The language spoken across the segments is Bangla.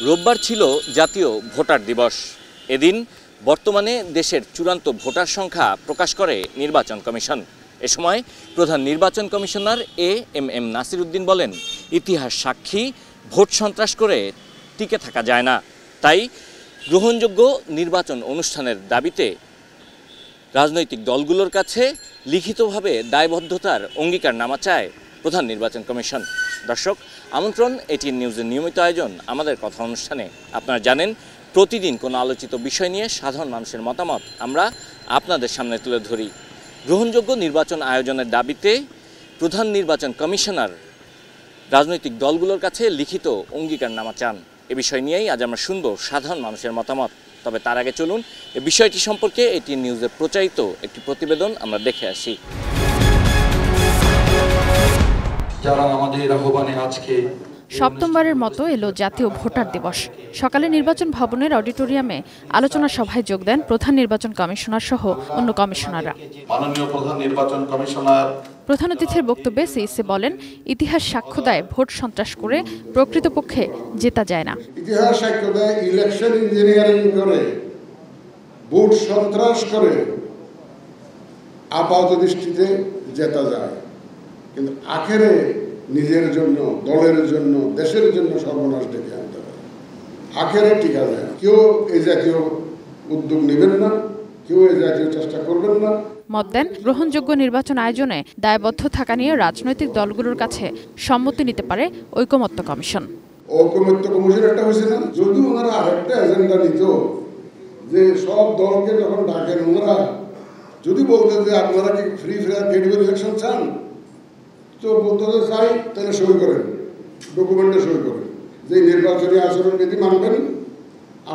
রোববার ছিল জাতীয় ভোটার দিবস। এদিন বর্তমানে দেশের চূড়ান্ত ভোটার সংখ্যা প্রকাশ করে নির্বাচন কমিশন। এ সময় প্রধান নির্বাচন কমিশনার এম নাসির উদ্দিন বলেন, ইতিহাস সাক্ষী ভোট সন্ত্রাস করে টিকে থাকা যায় না। তাই গ্রহণযোগ্য নির্বাচন অনুষ্ঠানের দাবিতে রাজনৈতিক দলগুলোর কাছে লিখিতভাবে দায়বদ্ধতার অঙ্গীকারনামা চায় প্রধান নির্বাচন কমিশন। দর্শক, আমন্ত্রণ এটিএন নিউজের নিয়মিত আয়োজন আমাদের কথা অনুষ্ঠানে। আপনারা জানেন, প্রতিদিন কোনো আলোচিত বিষয় নিয়ে সাধারণ মানুষের মতামত আমরা আপনাদের সামনে তুলে ধরি। গ্রহণযোগ্য নির্বাচন আয়োজনের দাবিতে প্রধান নির্বাচন কমিশনার রাজনৈতিক দলগুলোর কাছে লিখিত অঙ্গীকারনামা চান। এ বিষয় নিয়েই আজ আমরা শুনব সাধারণ মানুষের মতামত। তবে তার আগে চলুন এই বিষয়টি সম্পর্কে এটিএন নিউজে প্রচারিত একটি প্রতিবেদন আমরা দেখে আসি। যারা আমাদের আহ্বানে আজকে সপ্তমবারের মতো এলো জাতীয় ভোটার দিবস। সকালে নির্বাচন ভবনের অডিটোরিয়ামে আলোচনা সভায় যোগ দেন প্রধান নির্বাচন কমিশনার সহ অন্য কমিশনাররা। মাননীয় প্রধান নির্বাচন কমিশনার প্রধান অতিথির বক্তব্যে সিইসি বলেন, ইতিহাস সাক্ষ্য দেয় ভোট সন্ত্রাস করে প্রকৃতপক্ষে জেতা যায় না। ইতিহাস সাক্ষ্য দেয় ইলেকশন ইঞ্জিনিয়ারিং করে, ভোট সন্ত্রাস করে আপাত দৃষ্টিতে জেতা যায়, কিন্তু আখেরে নিজের জন্য, দলের জন্য, দেশের জন্য সর্বনাশ ডেকে আনতে পারে। আখেরে টিকা যায় না। কেউ এই জাতীয় উদ্যোগ নেবেন না, কেউ এই জাতীয় চেষ্টা করবেন না। মত দেন, গ্রহণযোগ্য নির্বাচন আয়োজনে দায়বদ্ধ থাকা নিয়ে রাজনৈতিক দলগুলোর কাছে সম্মতি নিতে পারে ঐকমত্য কমিশন। ঐকমত্য কমিশন একটা হয়েছে না, যদি ওনারা আরেকটা এজেন্ডা নিত, যে সব দলকে যখন ডাকেন ওনারা যদি বলতেন যে আপনারা কি ফ্রি ফেয়ার ক্রেডিবল ইলেকশন চান, তো বলতে চাই, তাহলে সই করেন, ডকুমেন্টে সই করেন যে নির্বাচনী আচরণ বিধি মানবেন,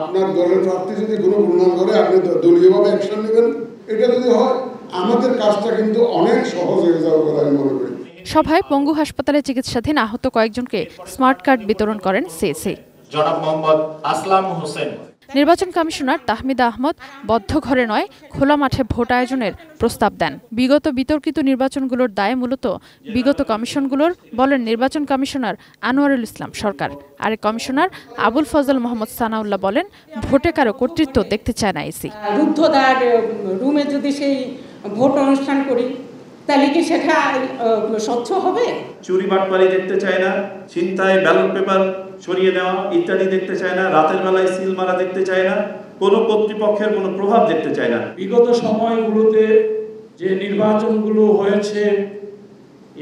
আপনার দলের প্রার্থী যদি কোনো প্রমাণ করে আপনি দলীয়ভাবে অ্যাকশন নেবেন। এটা যদি হয় আমাদের কাজটা কিন্তু অনেক সহজ হয়ে যাবে বলে আমি মনে করি। সভায় পঙ্গু হাসপাতালে চিকিৎসাধীন আহত কয়েকজনকে স্মার্ট কার্ড বিতরণ করেন সিইসি। জনাব মোহাম্মদ আসলাম হোসেন। নির্বাচন কমিশনার তাহমিদা আহমদ বদ্ধ ঘরে নয়, খোলা মাঠে ভোট আয়োজনের প্রস্তাব দেন। বিগত বিতর্কিত নির্বাচনগুলোর দায় মূলত বিগত কমিশনগুলোর, বলেন নির্বাচন কমিশনার আনোয়ারুল ইসলাম সরকার। আরেক কমিশনার আবুল ফজল মোহাম্মদ সানাউল্লাহ বলেন, ভোটে কারো কর্তৃত্ব দেখতে চায় না ইসি। রুদ্ধদ্বার রুমে যদি সেই ভোট অনুষ্ঠান করি, তাহলে কি সেটা স্বচ্ছ হবে? চুরি বাটপারি দেখতে চায় না, ছিনতাই, ব্যালট পেপার সরিয়ে দেওয়া ইত্যাদি দেখতে চায় না, রাতের বেলায় সিল মারা দেখতে চায় না, কোনো কর্তৃপক্ষের কোনো প্রভাব দেখতে চায় না। বিগত সময়গুলোতে যে নির্বাচনগুলো হয়েছে,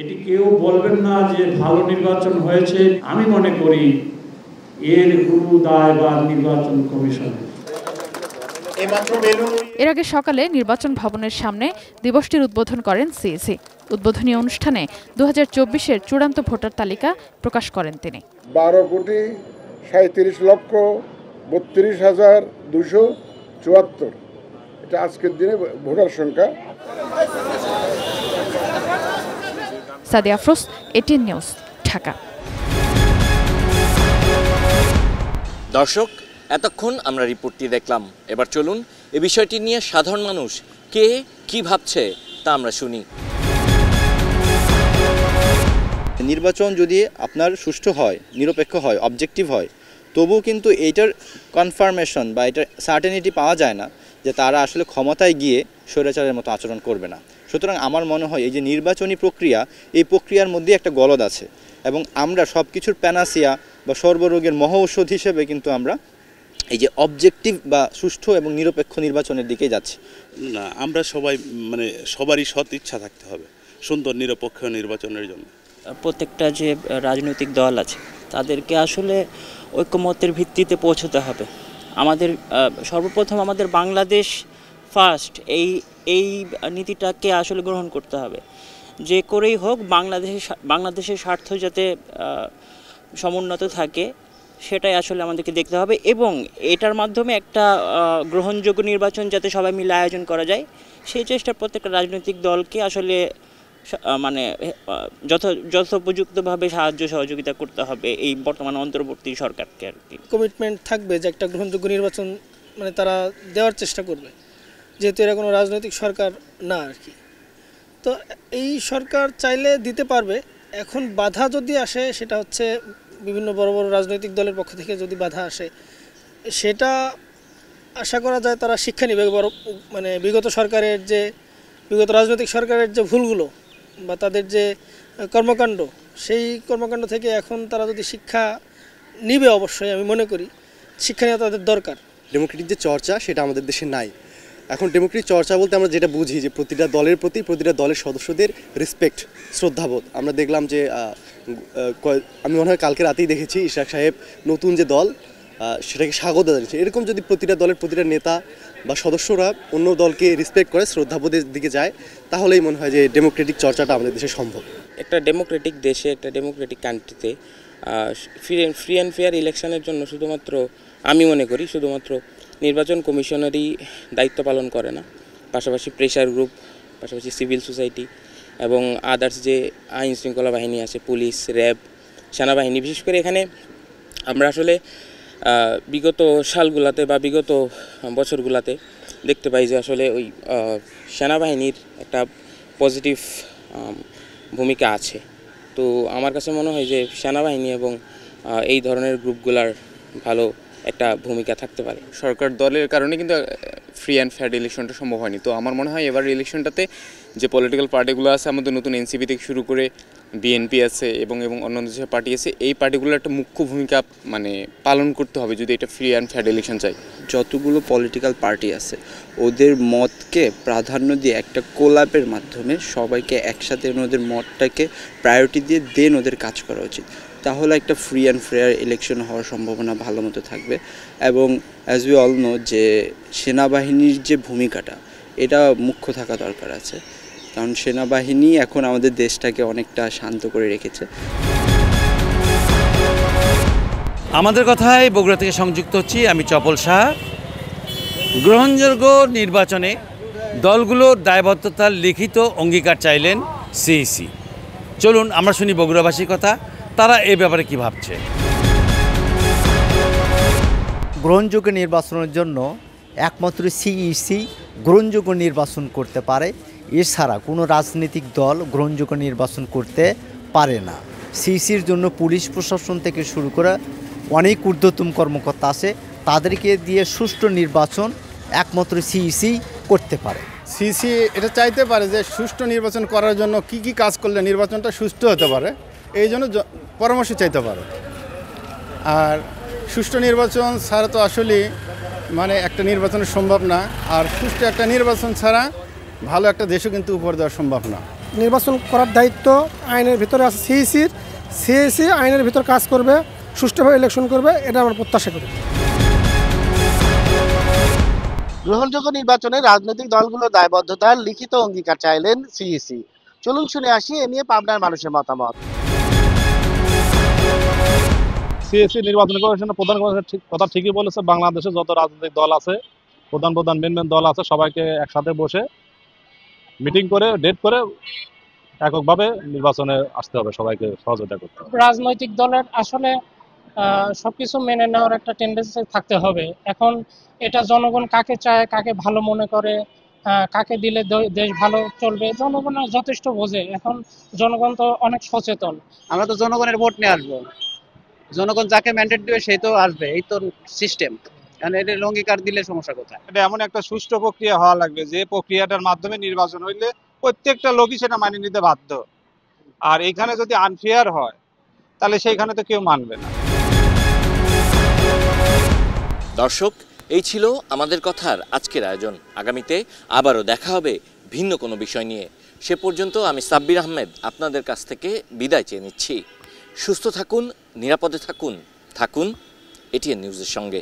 এটি কেউ বলবেন না যে ভালো নির্বাচন হয়েছে। আমি মনে করি এর পুরো দায় বা নির্বাচন কমিশনের। এর আগে সকালে নির্বাচন ভবনের সামনে দিবসটির উদ্বোধন করেন সিইসি। উদ্বোধনী অনুষ্ঠানে 2024-এর চূড়ান্ত ভোটার তালিকা প্রকাশ করেন তিনি। 12,37,32,274 এটা আজকের দিনে ভোটার সংখ্যা। Sadia Afroz, ATN news, Dhaka. দর্শক, এতক্ষণ আমরা রিপোর্টটি দেখলাম। এবার চলুন এ বিষয়টি নিয়ে সাধারণ মানুষ কে কি ভাবছে তা আমরা শুনি। নির্বাচন যদি আপনার সুষ্ঠু হয়, নিরপেক্ষ হয়, অবজেক্টিভ হয়, তবুও কিন্তু এইটার কনফার্মেশন বা এটার সার্টেনিটি পাওয়া যায় না যে তারা আসলে ক্ষমতায় গিয়ে স্বৈরাচারের মতো আচরণ করবে না। সুতরাং আমার মনে হয় এই যে নির্বাচনী প্রক্রিয়া, এই প্রক্রিয়ার মধ্যে একটা গলদ আছে এবং আমরা সব কিছুর প্যানাসিয়া বা সর্বরোগের মহৌষধ হিসেবে কিন্তু আমরা এই যে অবজেক্টিভ বা সুষ্ঠু এবং নিরপেক্ষ নির্বাচনের দিকে যাচ্ছি না। আমরা সবাই সবারই সৎ ইচ্ছা থাকতে হবে সুন্দর নিরপেক্ষ নির্বাচনের জন্য। প্রত্যেকটা যে রাজনৈতিক দল আছে তাদেরকে আসলে ঐকমত্যের ভিত্তিতে পৌঁছতে হবে। আমাদের সর্বপ্রথম আমাদের বাংলাদেশ ফার্স্ট এই নীতিটাকে আসলে গ্রহণ করতে হবে। যে করেই হোক বাংলাদেশের স্বার্থ যাতে সমুন্নত থাকে সেটাই আসলে আমাদেরকে দেখতে হবে এবং এটার মাধ্যমে একটা গ্রহণযোগ্য নির্বাচন যাতে সবাই মিলে আয়োজন করা যায় সেই চেষ্টা প্রত্যেকটা রাজনৈতিক দলকে আসলে মানে যথোপযুক্তভাবে সাহায্য সহযোগিতা করতে হবে এই বর্তমান অন্তর্বর্তী সরকারকে আর কি। কমিটমেন্ট থাকবে যে একটা গ্রহণযোগ্য নির্বাচন মানে তারা দেওয়ার চেষ্টা করবে, যেহেতু এরা কোনো রাজনৈতিক সরকার না আর কি। তো এই সরকার চাইলে দিতে পারবে। এখন বাধা যদি আসে সেটা হচ্ছে বিভিন্ন বড় বড় রাজনৈতিক দলের পক্ষ থেকে যদি বাধা আসে, সেটা আশা করা যায় তারা শিক্ষা নেবে মানে বিগত রাজনৈতিক সরকারের যে ভুলগুলো বা তাদের যে কর্মকাণ্ড, সেই কর্মকাণ্ড থেকে এখন তারা যদি শিক্ষা নিবে, অবশ্যই আমি মনে করি শিক্ষা নেওয়া তাদের দরকার। ডেমোক্রেটিক যে চর্চা সেটা আমাদের দেশে নাই। এখন ডেমোক্রেটিক চর্চা বলতে আমরা যেটা বুঝি যে প্রতিটা দলের প্রতি প্রতিটা দলের সদস্যদের রেসপেক্ট, শ্রদ্ধাবোধ। আমরা দেখলাম যে আমি মনে হয় কালকে রাতেই দেখেছি ইশরাক সাহেব নতুন যে দল সেটাকে স্বাগত জানিয়েছে। এরকম যদি প্রতিটা দলের প্রতিটা নেতা বা সদস্যরা অন্য দলকে রেসপেক্ট করে, শ্রদ্ধাবোধের দিকে যায়, তাহলেই মনে হয় যে ডেমোক্রেটিক চর্চাটা আমাদের দেশে সম্ভব। একটা ডেমোক্রেটিক দেশে, একটা ডেমোক্রেটিক কান্ট্রিতে ফ্রি অ্যান্ড ফেয়ার ইলেকশনের জন্য শুধুমাত্র আমি মনে করি শুধুমাত্র নির্বাচন কমিশনারই দায়িত্ব পালন করে না, পাশাপাশি প্রেশার গ্রুপ, পাশাপাশি সিভিল সোসাইটি এবং আদার্স যে আইন শৃঙ্খলা বাহিনী আছে, পুলিশ, র্যাব, সেনাবাহিনী। বিশেষ করে এখানে আমরা আসলে বিগত সালগুলাতে বা বিগত বছরগুলাতে দেখতে পাই যে আসলে ওই সেনাবাহিনীর একটা পজিটিভ ভূমিকা আছে। তো আমার কাছে মনে হয় যে সেনাবাহিনী এবং এই ধরনের গ্রুপগুলার ভালো একটা ভূমিকা থাকতে পারে। সরকার দলের কারণে কিন্তু ফ্রি অ্যান্ড ফেয়ার ইলেকশনটা সম্ভব হয়নি। তো আমার মনে হয় এবার ইলেকশনটাতে যে পলিটিক্যাল পার্টিগুলো আছে, আমাদের নতুন এনসিপি থেকে শুরু করে বিএনপি আছে এবং অন্যান্য যে পার্টি আছে, এই পার্টিগুলোর একটা মুখ্য ভূমিকা মানে পালন করতে হবে যদি এটা ফ্রি অ্যান্ড ফেয়ার ইলেকশন চাই। যতগুলো পলিটিক্যাল পার্টি আছে ওদের মতকে প্রাধান্য দিয়ে একটা কোলাপের মাধ্যমে সবাইকে একসাথে ওদের মতটাকে প্রায়োরিটি দিয়ে দেন ওদের কাজ করা উচিত। তাহলে একটা ফ্রি অ্যান্ড ফেয়ার ইলেকশন হওয়ার সম্ভাবনা ভালো মতো থাকবে। এবং অ্যাজ উই অল নো যে সেনাবাহিনীর যে ভূমিকাটা, এটা মুখ্য থাকা দরকার আছে, কারণ সেনাবাহিনী এখন আমাদের দেশটাকে অনেকটা শান্ত করে রেখেছে। আমাদের কথায় বগুড়া থেকে সংযুক্ত হচ্ছি আমি চপল শাহ। গ্রহণযোগ্য নির্বাচনে দলগুলোর দায়বদ্ধতার লিখিত অঙ্গীকার চাইলেন সিইসি। চলুন আমরা শুনি বগুড়াবাসীর কথা, তারা এ ব্যাপারে কি ভাবছে। গ্রহণযোগ্য নির্বাচনের জন্য একমাত্র সিইসি গ্রহণযোগ্য নির্বাচন করতে পারে, এছাড়া কোনো রাজনৈতিক দল গ্রহণযোগ্য নির্বাচন করতে পারে না। সিইসির জন্য পুলিশ প্রশাসন থেকে শুরু করে অনেক ঊর্ধ্বতন কর্মকর্তা আছে, তাদেরকে দিয়ে সুষ্ঠু নির্বাচন একমাত্র সিইসি করতে পারে। সিইসি এটা চাইতে পারে যে সুষ্ঠু নির্বাচন করার জন্য কি কি কাজ করলে নির্বাচনটা সুষ্ঠু হতে পারে, এই জন্য পরামর্শ চাইতে পারে। আর সুষ্ঠু নির্বাচন ছাড়া তো আসলে মানে একটা নির্বাচন সম্ভব না, আর সুষ্ঠু একটা নির্বাচন ছাড়া ভালো একটা দেশও কিন্তু উপহার দেওয়া সম্ভব না। নির্বাচন করার দায়িত্ব আইনের ভিতরে আছে সিইসির। সিইসি আইনের ভিতর কাজ করবে, সুষ্ঠুভাবে ইলেকশন করবে, এটা আমরা প্রত্যাশা করি। গ্রহণযোগ্য নির্বাচনে রাজনৈতিক দলগুলো দায়বদ্ধতার লিখিত অঙ্গীকার চাইলেন সিইসি। চলুন শুনে আসি এ নিয়ে পাবনার মানুষের মতামত। সিইসি নির্বাচন কমিশনের প্রধান কথা ঠিকই বলেছে। বাংলাদেশে যত রাজনৈতিক দল আছে, প্রধান মেন দল আছে, সবাইকে একসাথে বসে মিটিং করে ডেট করে এককভাবে নির্বাচনে আসতে হবে, সবাইকে সহযোগিতা করতে হবে। রাজনৈতিক দলের আসলে সবকিছু মেনে নেওয়ার একটা টেন্ডেন্সি থাকতে হবে। এখন এটা জনগণ কাকে চায়, কাকে ভালো মনে করে, কাকে দিলে দেশ ভালো চলবে, জনগণ যথেষ্ট বোঝে। এখন জনগণ তো অনেক সচেতন। আমরা তো জনগণের ভোট নিয়ে আসবো, জনগণ যাকে ম্যান্ডেট দেবে সেই তো আসবে, এই তো সিস্টেম। কারণ এটা অঙ্গীকার দিলে সমস্যা কোথায়? এটা এমন একটা সুষ্ঠু প্রক্রিয়া হওয়া লাগবে যে প্রক্রিয়াটার মাধ্যমে নির্বাচন হইলে প্রত্যেকটা লোকই সেটা মানি নিতে বাধ্য। আর এইখানে যদি আনফেয়ার হয় তাহলে সেইখানে তো কেউ মানবে না। দর্শক, এই ছিল আমাদের কথার আজকের আয়োজন। আগামীতে আবারও দেখা হবে ভিন্ন কোনো বিষয় নিয়ে। সে পর্যন্ত আমি সাব্বির আহমেদ আপনাদের কাছ থেকে বিদায় চেয়ে নিচ্ছি। সুস্থ থাকুন, নিরাপদে থাকুন, থাকুন এটিএন নিউজের সঙ্গে।